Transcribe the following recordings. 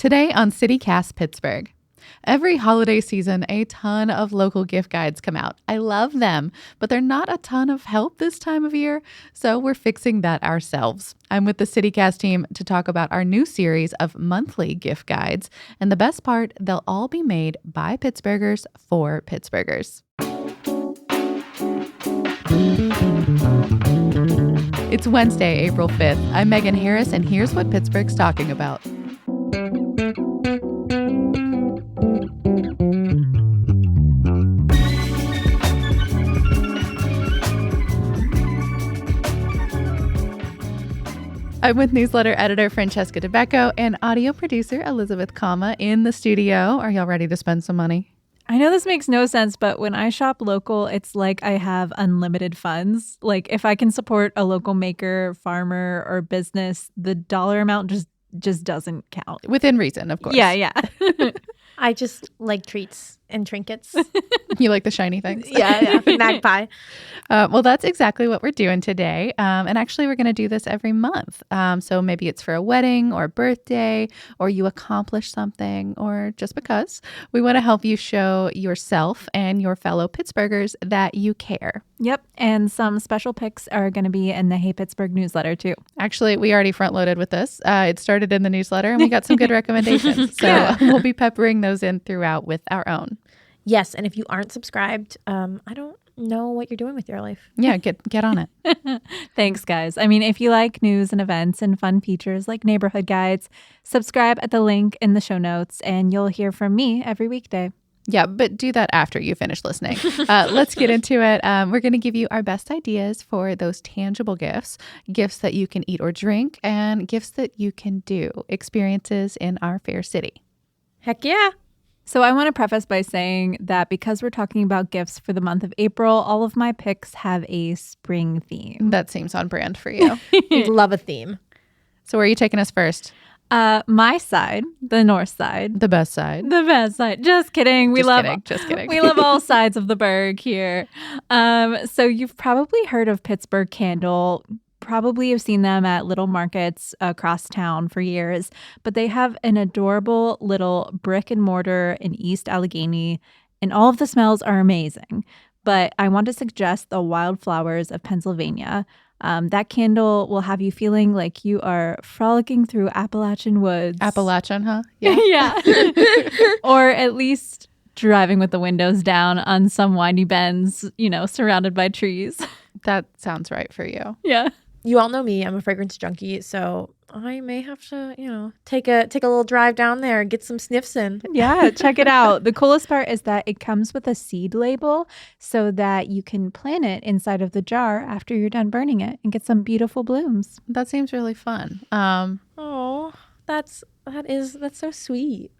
Today on CityCast Pittsburgh. Every holiday season, a ton of local gift guides come out. I love them, but they're not a ton of help this time of year, so we're fixing that ourselves. I'm with the CityCast team to talk about our new series of monthly gift guides, and the best part, they'll all be made by Pittsburghers for Pittsburghers. It's Wednesday, April 5th. I'm Megan Harris, and here's what Pittsburgh's talking about. I'm with newsletter editor Francesca DeBecco and audio producer Elizabeth Kama in the studio. Are y'all ready to spend some money? I know this makes no sense, but when I shop local, it's like I have unlimited funds. Like if I can support a local maker, farmer, or business, the dollar amount just doesn't count. Within reason, of course. Yeah. I just like treats and trinkets. You like the shiny things? Yeah. Magpie. Well, that's exactly what we're doing today. And actually, we're going to do this every month. So maybe it's for a wedding or birthday, or you accomplish something, or just because. We want to help you show yourself and your fellow Pittsburghers that you care. Yep. And some special picks are going to be in the Hey Pittsburgh newsletter, too. Actually, we already front-loaded with this. It started in the newsletter, and we got some good recommendations. So we'll be peppering those in throughout with our own. Yes, and if you aren't subscribed, I don't know what you're doing with your life. Yeah, get on it. Thanks, guys. I mean, if you like news and events and fun features like neighborhood guides, subscribe at the link in the show notes, and you'll hear from me every weekday. Yeah, but do that after you finish listening. Let's get into it. We're going to give you our best ideas for those tangible gifts that you can eat or drink, and gifts that you can do, experiences in our fair city. Heck yeah. So I want to preface by saying that because we're talking about gifts for the month of April, all of my picks have a spring theme. That seems on brand for you. I love a theme. So where are you taking us first? My side, the north side. The best side. The best side. Just kidding. Just kidding. We love all sides of the burg here. So you've probably heard of Pittsburgh Candle. Probably have seen them at little markets across town for years, but they have an adorable little brick and mortar in East Allegheny, and all of the smells are amazing. But I want to suggest the Wildflowers of Pennsylvania. That candle will have you feeling like you are frolicking through Appalachian woods. Appalachian, huh? Yeah. Yeah. Or at least driving with the windows down on some windy bends, surrounded by trees. That sounds right for you. Yeah. You all know me. I'm a fragrance junkie, so I may have to, take a little drive down there and get some sniffs in. Yeah, check it out. The coolest part is that it comes with a seed label so that you can plant it inside of the jar after you're done burning it and get some beautiful blooms. That seems really fun. Oh, that's so sweet.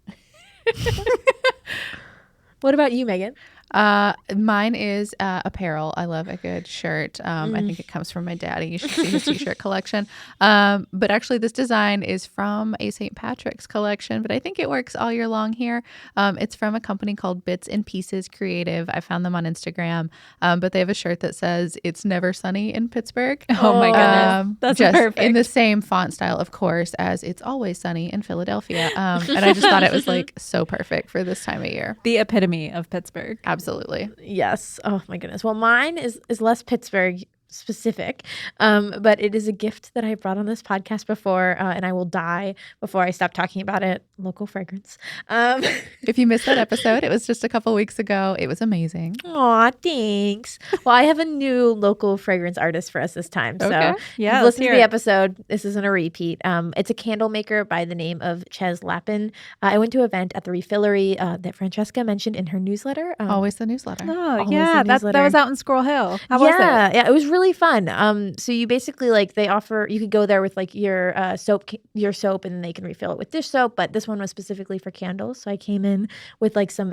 What about you, Megan? Mine is apparel. I love a good shirt. I think it comes from my daddy. You should see his t-shirt collection. But actually this design is from a St. Patrick's collection, but I think it works all year long here. It's from a company called Bits and Pieces Creative. I found them on Instagram. But they have a shirt that says "It's never sunny in Pittsburgh." Oh my goodness. That's just perfect. In the same font style, of course, as "It's always sunny in Philadelphia." And I just thought it was like so perfect for this time of year. The epitome of Pittsburgh. Absolutely. Yes. Oh my goodness. Well, mine is less Pittsburgh specific, but it is a gift that I brought on this podcast before, and I will die before I stop talking about it. Local fragrance. If you missed that episode, it was just a couple weeks ago. It was amazing. Aw, thanks. Well, I have a new local fragrance artist for us this time. Okay. So Yeah, listen to the it. episode. This isn't a repeat. It's a candle maker by the name of Ches Lappin. I went to an event at the Refillery that Francesca mentioned in her newsletter. Always the newsletter. Oh, Always yeah. the That newsletter. was out in Squirrel Hill. How was it? Yeah, it was really fun. So you basically you could go there with like your soap, and they can refill it with dish soap. But this one was specifically for candles. So I came in with like some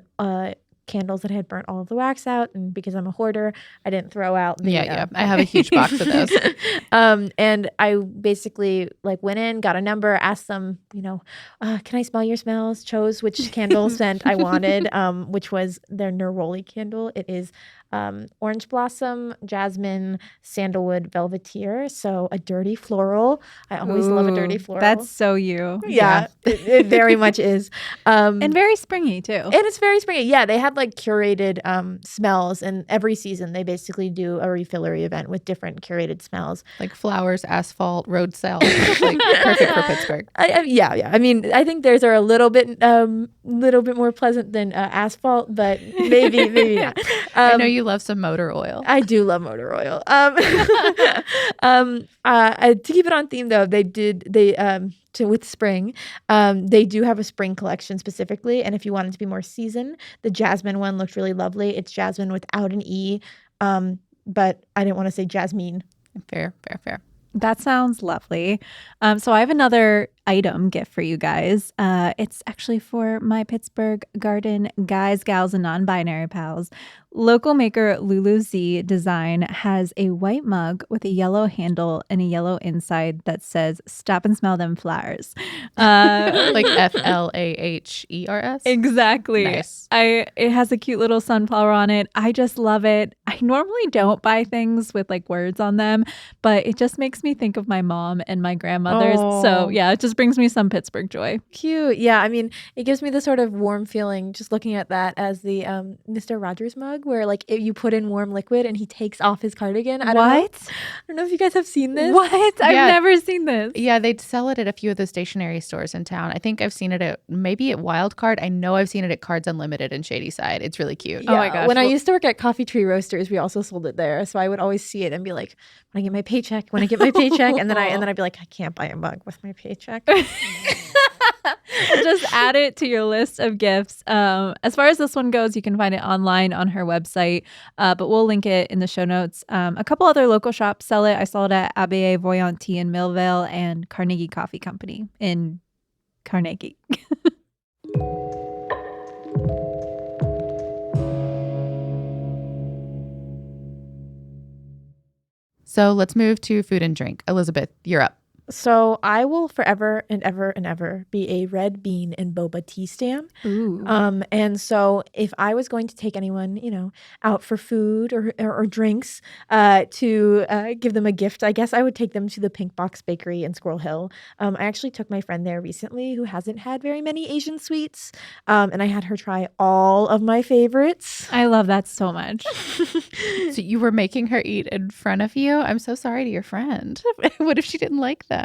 candles that had burnt all of the wax out, and because I'm a hoarder, I didn't throw out the I have a huge box of those. And I basically like went in, got a number, asked them, can I smell your smells? Chose which candle scent I wanted, which was their neroli candle. It is orange blossom, jasmine, sandalwood, velveteer. So a dirty floral. I always love a dirty floral. That's so you. Yeah. It very much is. And very springy too. And it's very springy. Yeah, they had like curated smells, and every season they basically do a refillery event with different curated smells. Like flowers, asphalt, road salt. Like perfect for Pittsburgh. Yeah. I mean, I think theirs are a little bit more pleasant than asphalt, but maybe not. I know you love some motor oil. I do love motor oil. To keep it on theme, though, with spring, they do have a spring collection specifically. And if you wanted to be more seasoned, the jasmine one looked really lovely. It's jasmine without an E, but I didn't want to say jasmine. Fair. That sounds lovely. So I have another item gift for you guys. It's actually for my Pittsburgh garden guys, gals, and non-binary pals. Local maker Lulu Z Design has a white mug with a yellow handle and a yellow inside that says "Stop and smell them flowers." Like FLAHERS. Exactly. Nice. It has a cute little sunflower on it. I just love it. I normally don't buy things with like words on them, but it just makes me think of my mom and my grandmothers. Oh. So yeah, it just brings me some Pittsburgh joy. Cute. Yeah, I mean, it gives me the sort of warm feeling just looking at that as the Mr. Rogers mug, where like you put in warm liquid and he takes off his cardigan. I don't know if you guys have seen this. What? I've Yeah. never seen this. Yeah, they sell it at a few of the stationery stores in town. I think I've seen it at maybe at Wild Card. I know I've seen it at Cards Unlimited in Shady Side. It's really cute. Yeah. Oh my gosh. When I used to work at Coffee Tree Roasters, we also sold it there. So I would always see it and be like, when I get my paycheck, and then I'd be like, I can't buy a mug with my paycheck. Just add it to your list of gifts. As far as this one goes, you can find it online on her website, but we'll link it in the show notes. A couple other local shops sell it. I saw it at Abbaye Voyant Tea in Millville and Carnegie Coffee Company in Carnegie. So let's move to food and drink. Elizabeth, you're up. So I will forever and ever be a red bean and boba tea stan. Ooh. And so if I was going to take anyone, out for food or drinks, to give them a gift, I guess I would take them to the Pink Box Bakery in Squirrel Hill. I actually took my friend there recently who hasn't had very many Asian sweets, and I had her try all of my favorites. I love that so much. So you were making her eat in front of you? I'm so sorry to your friend. What if she didn't like them?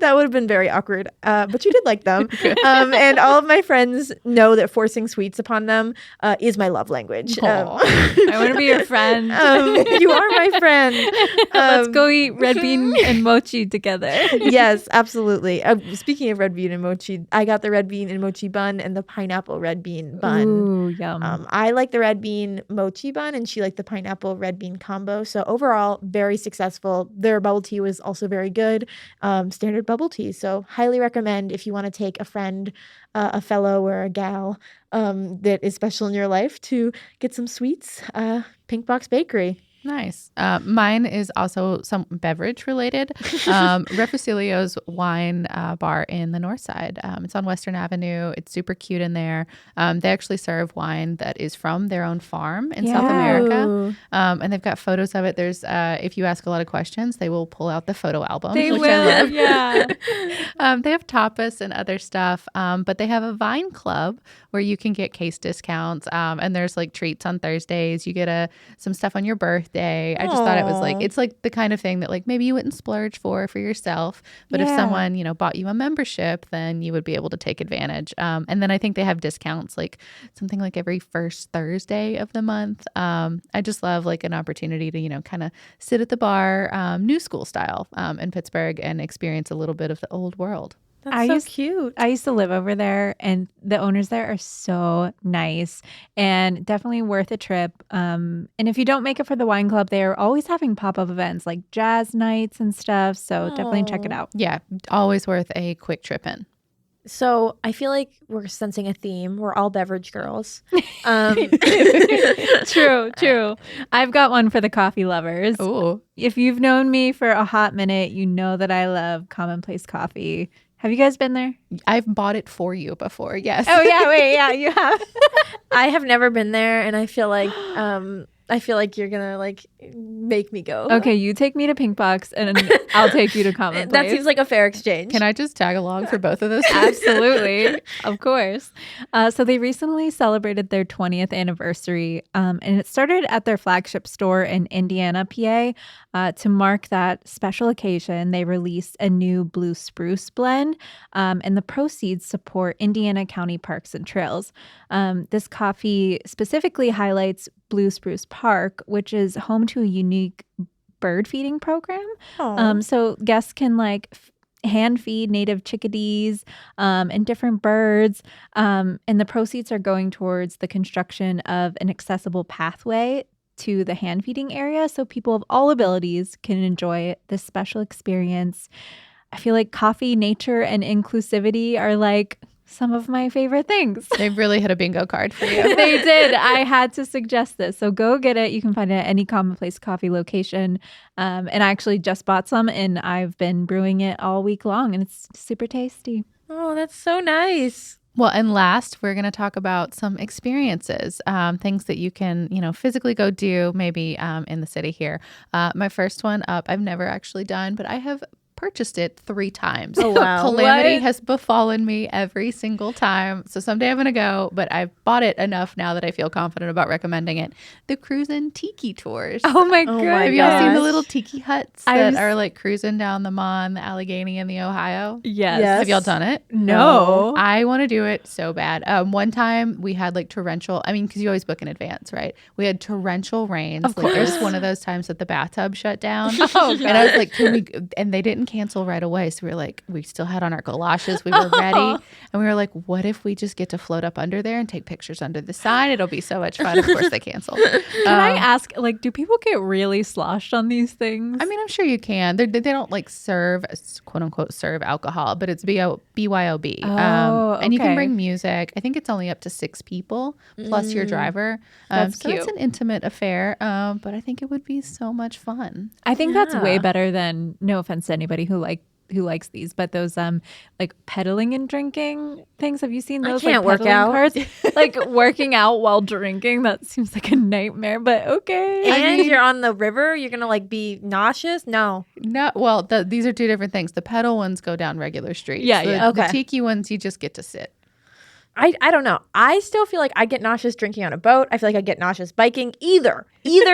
That would have been very awkward, but she did like them. And all of my friends know that forcing sweets upon them is my love language. I want to be your friend. You are my friend. Let's go eat red bean and mochi together. Yes, absolutely. Speaking of red bean and mochi, I got the red bean and mochi bun and the pineapple red bean bun. Ooh, yum. I like the red bean mochi bun and she liked the pineapple red bean combo. So overall, very successful. Their bubble tea was also very good. Standard bubble tea. So highly recommend if you want to take a friend, a fellow or a gal that is special in your life to get some sweets. Pink Box Bakery. Nice. Mine is also some beverage related. Refusilio's wine bar in the north side. It's on Western Avenue. It's super cute in there. They actually serve wine that is from their own farm in South America. And they've got photos of it. There's if you ask a lot of questions, they will pull out the photo album. They which will, I love. yeah. They have tapas and other stuff, but they have a Vine Club where you can get case discounts. And there's like treats on Thursdays. You get some stuff on your birthday. I just thought it was like, it's like the kind of thing that like maybe you wouldn't splurge for yourself, but if someone bought you a membership, then you would be able to take advantage. And then I think they have discounts like something like every first Thursday of the month. I just love like an opportunity to kind of sit at the bar, new school style, in Pittsburgh and experience a little bit of the old world. That's cute. I used to live over there, and the owners there are so nice and definitely worth a trip. And if you don't make it for the wine club, they're always having pop-up events like jazz nights and stuff. So definitely check it out. Yeah, always worth a quick trip in. So I feel like we're sensing a theme. We're all beverage girls. True. I've got one for the coffee lovers. Ooh. If you've known me for a hot minute, you know that I love Commonplace Coffee. Have you guys been there? I've bought it for you before. Yes. Oh, yeah. Wait, yeah, you have. I have never been there, and I feel like I feel like you're gonna like make me go. Okay, you take me to Pink Box and I'll take you to Common That Place. seems like a fair exchange. Can I just tag along for both of those? Absolutely. Of course. So they recently celebrated their 20th anniversary, and it started at their flagship store in Indiana, PA. To mark that special occasion, they released a new Blue Spruce blend, and the proceeds support Indiana County Parks and Trails. This coffee specifically highlights Blue Spruce Park, which is home to a unique bird feeding program. So guests can like hand feed native chickadees and different birds. And the proceeds are going towards the construction of an accessible pathway to the hand feeding area so people of all abilities can enjoy this special experience. I feel like coffee, nature, and inclusivity are like some of my favorite things. They really hit a bingo card for you. They did. I had to suggest this. So go get it. You can find it at any Commonplace Coffee location. And I actually just bought some and I've been brewing it all week long and it's super tasty. Oh, that's so nice. Well, and last, we're going to talk about some experiences, things that you can, physically go do, maybe in the city here. My first one up, I've never actually done, but I have purchased it 3 times. Oh, wow. Calamity What? has befallen me every single time. So someday I'm going to go, but I've bought it enough now that I feel confident about recommending it. The Cruisin' Tiki Tours. Oh my Oh god. my Have y'all seen the gosh. little tiki huts that are like cruising down the Mon, the Allegheny, and the Ohio? Yes. Yes. Have y'all done it? No. I want to do it so bad. One time we had like torrential, because you always book in advance, right? We had torrential rains. Of Like, it was course. one of those times that the bathtub shut down. Oh, And I was like, can we? And they didn't cancel right away. So we were like, we still had on our galoshes. We were ready. And we were like, what if we just get to float up under there and take pictures under the sign? It'll be so much fun. Of course, they canceled. Can I ask, like, do people get really sloshed on these things? I'm sure you can. They don't like serve, quote unquote, serve alcohol, but it's BYOB. And you can okay. bring music. I think it's only up to 6 people plus your driver. That's so it's cute. an intimate affair, but I think it would be so much fun. I think that's way Yeah. better than, no offense to anybody who likes these, but those like pedaling and drinking things. Have you seen I those? can't like work pedaling out. cards? Like working out while drinking. That seems like a nightmare, but okay. And you're on the river. You're gonna like be nauseous. No. No, well, these are 2 different things. The pedal ones go down regular streets. Yeah, the, yeah. The Okay. tiki ones, you just get to sit. I don't know. I still feel like I get nauseous drinking on a boat. I feel like I get nauseous biking. Either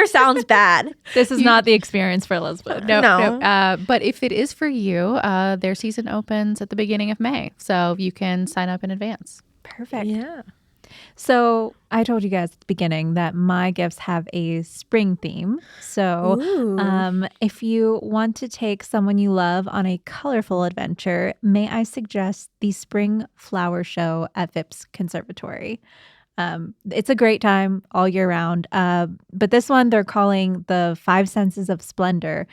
sounds bad. This is not the experience for Elizabeth. No. But if it is for you, their season opens at the beginning of May. So you can sign up in advance. Perfect. Yeah. So I told you guys at the beginning that my gifts have a spring theme. So Ooh. if you want to take someone you love on a colorful adventure, may I suggest the Spring Flower Show at Phipps Conservatory. It's a great time all year round. But this one they're calling the 5 Senses of Splendor.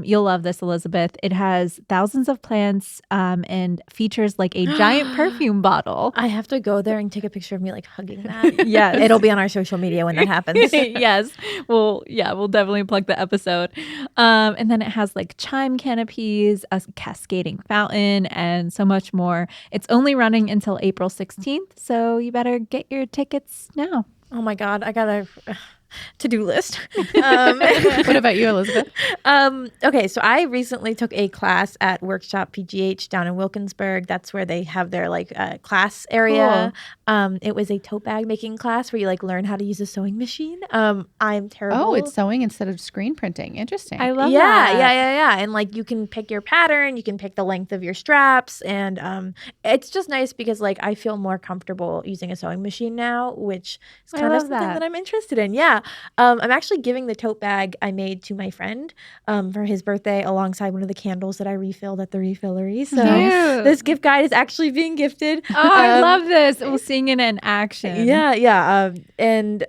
You'll love this, Elizabeth. It has thousands of plants and features like a giant perfume bottle. I have to go there and take a picture of me like hugging that. Yes. It'll be on our social media when that happens. Yes. Well, yeah, we'll definitely plug the episode. And then it has like chime canopies, a cascading fountain, and so much more. It's only running until April 16th, so you better get your tickets now. Oh my God, I got a to-do list. What about you, Elizabeth? Okay, so I recently took a class at Workshop PGH down in Wilkinsburg. That's where they have their like class area. It was a tote bag making class where you like learn how to use a sewing machine. I'm terrible. Oh, it's sewing instead of screen printing. Interesting. I love yeah, that. yeah. And like you can pick your pattern, you can pick the length of your straps, and it's just nice because like I feel more comfortable using a sewing machine now, which is I kind of love something that. that I'm interested in. Yeah, I'm actually giving the tote bag I made to my friend for his birthday alongside one of the candles that I refilled at the refillery. So Cute. this gift guide is actually being gifted. Oh, I love this. We're seeing it in action. Yeah. And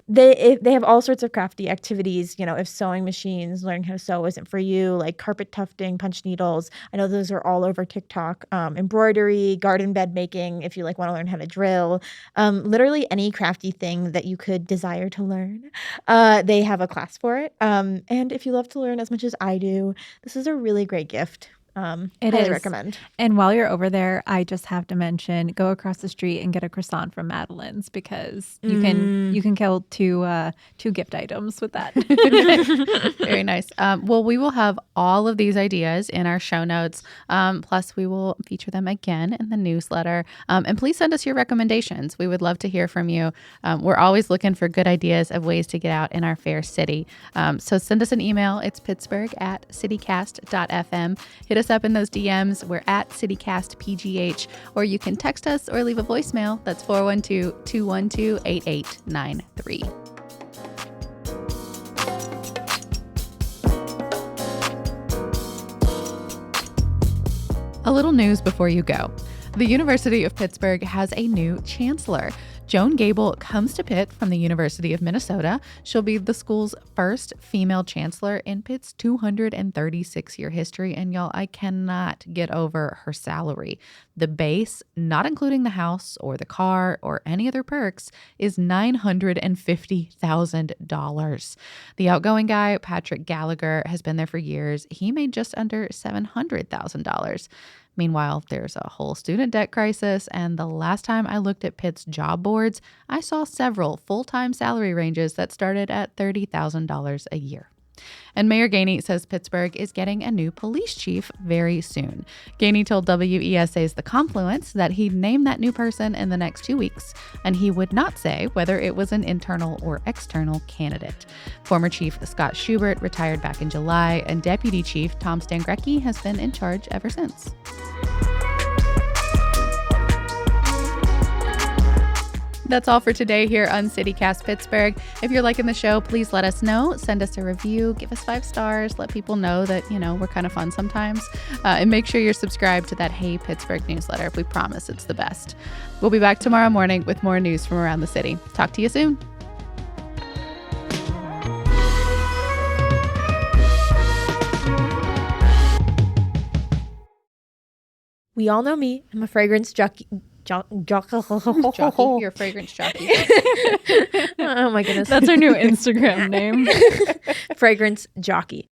they have all sorts of crafty activities. You know, if sewing machines, learning how to sew isn't for you, like carpet tufting, punch needles. I know those are all over TikTok. Embroidery, garden bed making. If you like want to learn how to drill, literally any crafty thing that you could desire to learn, they have a class for it. And if you love to learn as much as I do, this is a really great gift. It highly is. recommend. And while you're over there, I just have to mention, go across the street and get a croissant from Madeline's, because you can kill two gift items with that. Very nice. Well, we will have all of these ideas in our show notes. Plus, we will feature them again in the newsletter. And please send us your recommendations. We would love to hear from you. We're always looking for good ideas of ways to get out in our fair city. So send us an email. It's pittsburgh@citycast.fm. Hit us up in those DMs. We're at CityCastPGH, or you can text us or leave a voicemail. That's 412-212-8893. A little news before you go. The University of Pittsburgh has a new chancellor. Joan Gable comes to Pitt from the University of Minnesota. She'll be the school's first female chancellor in Pitt's 236-year history. And y'all, I cannot get over her salary. The base, not including the house or the car or any other perks, is $950,000. The outgoing guy, Patrick Gallagher, has been there for years. He made just under $700,000. Meanwhile, there's a whole student debt crisis, and the last time I looked at Pitt's job boards, I saw several full-time salary ranges that started at $30,000 a year. And Mayor Gainey says Pittsburgh is getting a new police chief very soon. Gainey told WESA's The Confluence that he'd name that new person in the next 2 weeks, and he would not say whether it was an internal or external candidate. Former Chief Scott Schubert retired back in July, and Deputy Chief Tom Stangrecki has been in charge ever since. That's all for today here on CityCast Pittsburgh. If you're liking the show, please let us know. Send us a review. Give us 5 stars. Let people know that, we're kind of fun sometimes. And make sure you're subscribed to that Hey Pittsburgh newsletter. We promise it's the best. We'll be back tomorrow morning with more news from around the city. Talk to you soon. We all know me. I'm a fragrance jockey. Jockey, you're a fragrance jockey. Oh my goodness. That's our new Instagram name. Fragrance jockey.